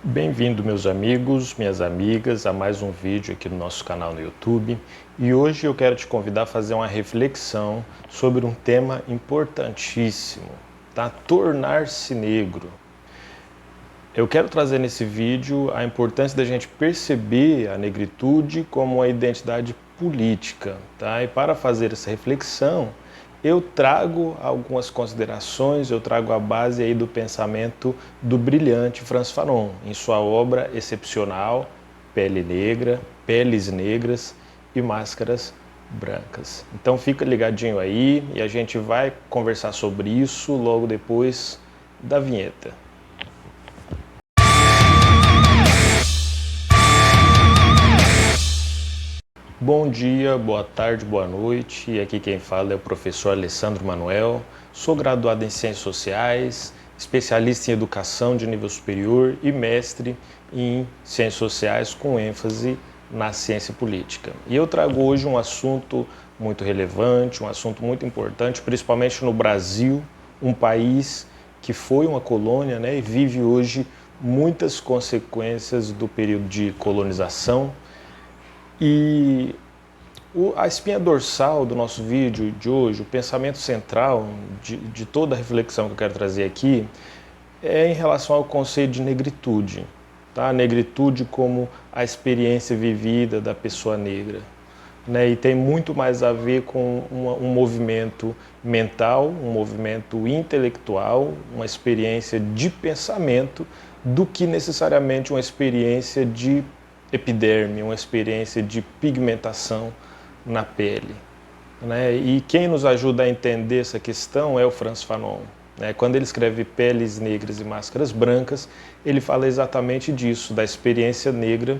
Bem-vindo, meus amigos, minhas amigas, a mais um vídeo aqui no nosso canal no YouTube. E hoje eu quero te convidar a fazer uma reflexão sobre um tema importantíssimo, tá? Tornar-se negro. Eu quero trazer nesse vídeo a importância da gente perceber a negritude como uma identidade política, tá? E para fazer essa reflexão, eu trago algumas considerações, eu trago a base aí do pensamento do brilhante Frantz Fanon, em sua obra excepcional, Pele Negra, Peles Negras e Máscaras Brancas. Então fica ligadinho aí e a gente vai conversar sobre isso logo depois da vinheta. Bom dia, boa tarde, boa noite. E aqui quem fala é o professor Alessandro Manuel. Sou graduado em Ciências Sociais, especialista em Educação de nível superior e mestre em Ciências Sociais com ênfase na ciência política. E eu trago hoje um assunto muito relevante, um assunto muito importante, principalmente no Brasil, um país que foi uma colônia, né, e vive hoje muitas consequências do período de colonização. E a espinha dorsal do nosso vídeo de hoje, o pensamento central de toda a reflexão que eu quero trazer aqui, é em relação ao conceito de negritude. Tá? A negritude como a experiência vivida da pessoa negra. Né? E tem muito mais a ver com um movimento mental, um movimento intelectual, uma experiência de pensamento, do que necessariamente uma experiência de epiderme, uma experiência de pigmentação na pele. Né? E quem nos ajuda a entender essa questão é o Frantz Fanon. Né? Quando ele escreve Peles Negras e Máscaras Brancas, ele fala exatamente disso, da experiência negra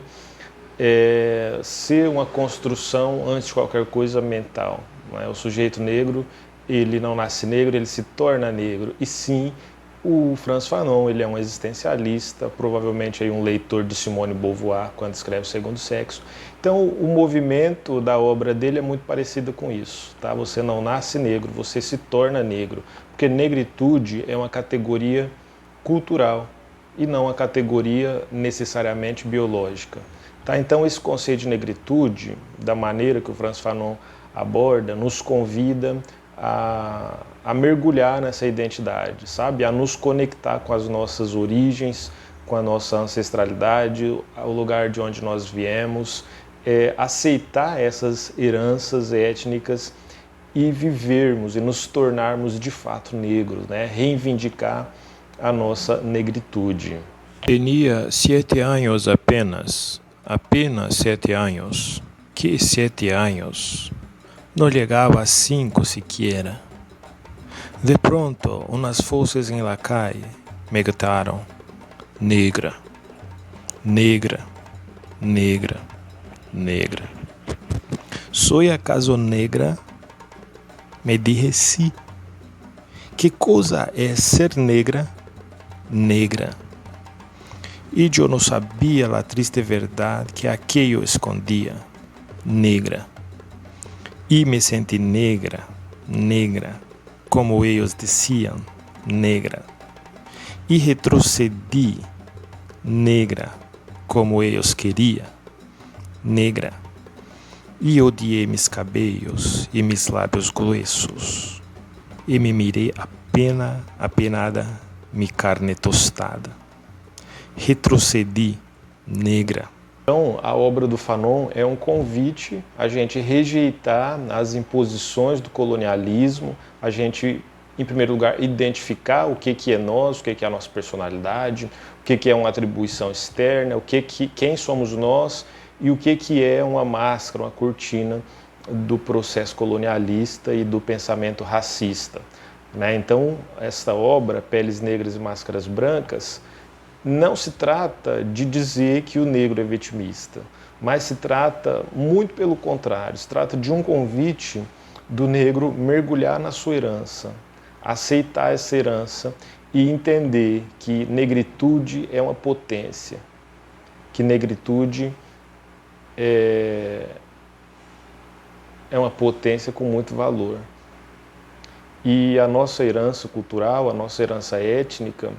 ser uma construção, antes de qualquer coisa, mental. Né? O sujeito negro, ele não nasce negro, ele se torna negro. E sim, o Frantz Fanon, ele é um existencialista, provavelmente aí um leitor de Simone de Beauvoir, quando escreve O Segundo Sexo. Então, o movimento da obra dele é muito parecido com isso. Tá? Você não nasce negro, você se torna negro. Porque negritude é uma categoria cultural e não uma categoria necessariamente biológica. Tá? Então, esse conceito de negritude, da maneira que o Frantz Fanon aborda, nos convida a mergulhar nessa identidade, sabe? A nos conectar com as nossas origens, com a nossa ancestralidade, o lugar de onde nós viemos, aceitar essas heranças étnicas e vivermos e nos tornarmos de fato negros, né? Reivindicar a nossa negritude. Tinha 7 anos apenas 7 anos. Que 7 anos? Não chegava a 5 sequer. De pronto, umas forças em la calle me gritaram: negra, negra, negra, negra. ¿Soy acaso negra? Me dije sí. ¿Qué cosa es ser negra? Negra. E eu não sabia a triste verdade que aquello escondia. Negra. E me senti negra, negra, como eles diziam, negra. E retrocedi, negra, como eles queriam, negra. E odiei meus cabelos e meus lábios grossos. E me mirei apenada, minha carne tostada. Retrocedi, negra. Então, a obra do Fanon é um convite a gente rejeitar as imposições do colonialismo, a gente, em primeiro lugar, identificar o que é nós, o que é a nossa personalidade, o que é uma atribuição externa, quem somos nós e o que é uma máscara, uma cortina do processo colonialista e do pensamento racista. Né? Então, essa obra, Peles Negras e Máscaras Brancas, não se trata de dizer que o negro é vitimista, mas se trata, muito pelo contrário, se trata de um convite do negro mergulhar na sua herança, aceitar essa herança e entender que negritude é uma potência, que negritude é uma potência com muito valor. E a nossa herança cultural, a nossa herança étnica,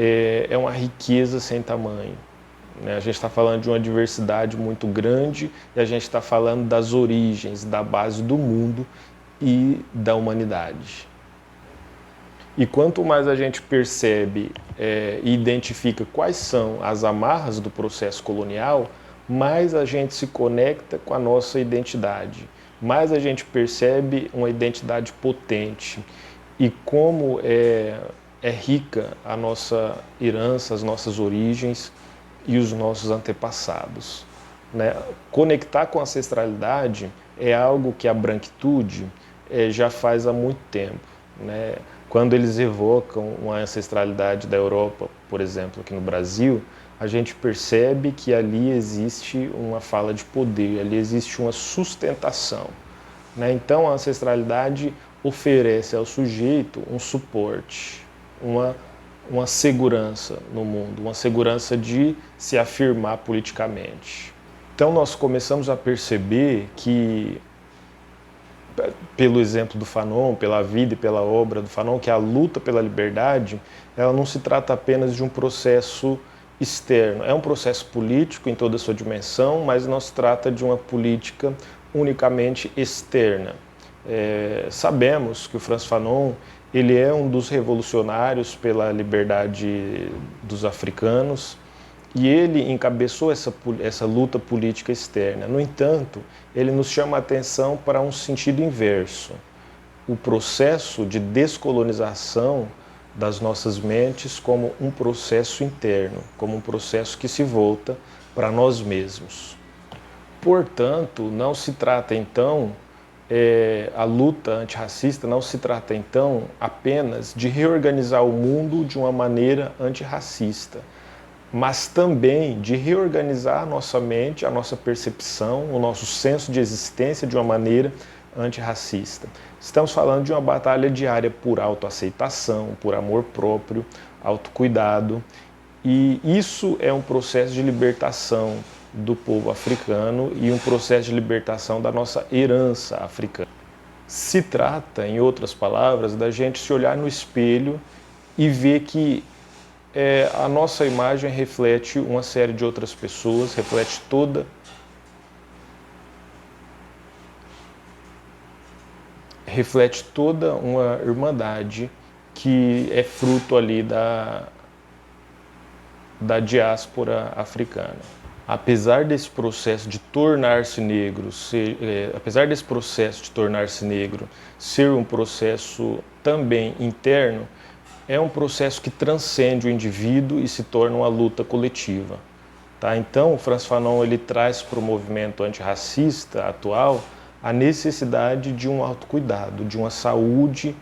é uma riqueza sem tamanho, né? A gente está falando de uma diversidade muito grande e a gente está falando das origens, da base do mundo e da humanidade. E quanto mais a gente percebe e identifica quais são as amarras do processo colonial, mais a gente se conecta com a nossa identidade, mais a gente percebe uma identidade potente e como é rica a nossa herança, as nossas origens e os nossos antepassados, né? Conectar com a ancestralidade é algo que a branquitude já faz há muito tempo, né? Quando eles evocam uma ancestralidade da Europa, por exemplo, aqui no Brasil, a gente percebe que ali existe uma fala de poder, ali existe uma sustentação, né? Então a ancestralidade oferece ao sujeito um suporte, uma segurança no mundo, uma segurança de se afirmar politicamente. Então nós começamos a perceber que, pelo exemplo do Fanon, pela vida e pela obra do Fanon, que a luta pela liberdade, ela não se trata apenas de um processo externo, é um processo político em toda a sua dimensão, mas não se trata de uma política unicamente externa. Sabemos que o Frantz Fanon ele é um dos revolucionários pela liberdade dos africanos e ele encabeçou essa luta política externa. No entanto, ele nos chama a atenção para um sentido inverso. O processo de descolonização das nossas mentes como um processo interno, como um processo que se volta para nós mesmos. Portanto, não se trata então, a luta antirracista não se trata então apenas de reorganizar o mundo de uma maneira antirracista, mas também de reorganizar a nossa mente, a nossa percepção, o nosso senso de existência de uma maneira antirracista. Estamos falando de uma batalha diária por autoaceitação, por amor próprio, autocuidado, e isso é um processo de libertação do povo africano e um processo de libertação da nossa herança africana. Se trata, em outras palavras, da gente se olhar no espelho e ver que a nossa imagem reflete uma série de outras pessoas, reflete toda uma irmandade que é fruto ali da diáspora africana. Apesar desse processo de tornar-se negro ser um processo também interno, é um processo que transcende o indivíduo e se torna uma luta coletiva. Tá? Então, o Frantz Fanon ele traz para o movimento antirracista atual a necessidade de um autocuidado, de uma saúde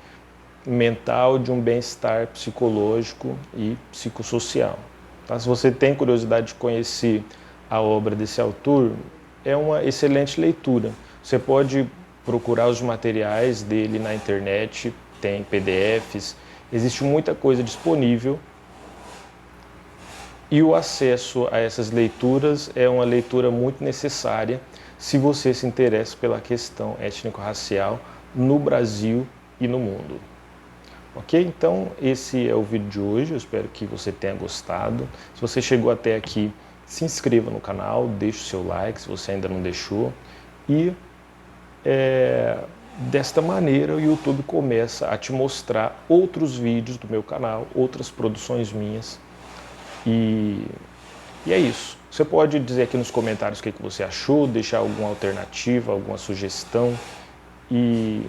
mental, de um bem-estar psicológico e psicossocial. Tá? Se você tem curiosidade de conhecer a obra desse autor, é uma excelente leitura. Você pode procurar os materiais dele na internet, tem PDFs, existe muita coisa disponível e o acesso a essas leituras é uma leitura muito necessária se você se interessa pela questão étnico-racial no Brasil e no mundo. Ok? Então esse é o vídeo de hoje, eu espero que você tenha gostado. Se você chegou até aqui, se inscreva no canal, deixe o seu like se você ainda não deixou e desta maneira o YouTube começa a te mostrar outros vídeos do meu canal, outras produções minhas e é isso. Você pode dizer aqui nos comentários o que você achou, deixar alguma alternativa, alguma sugestão e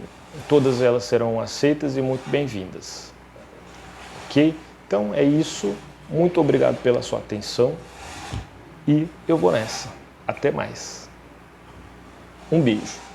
todas elas serão aceitas e muito bem-vindas. Ok? Então é isso, muito obrigado pela sua atenção e eu vou nessa. Até mais. Um beijo.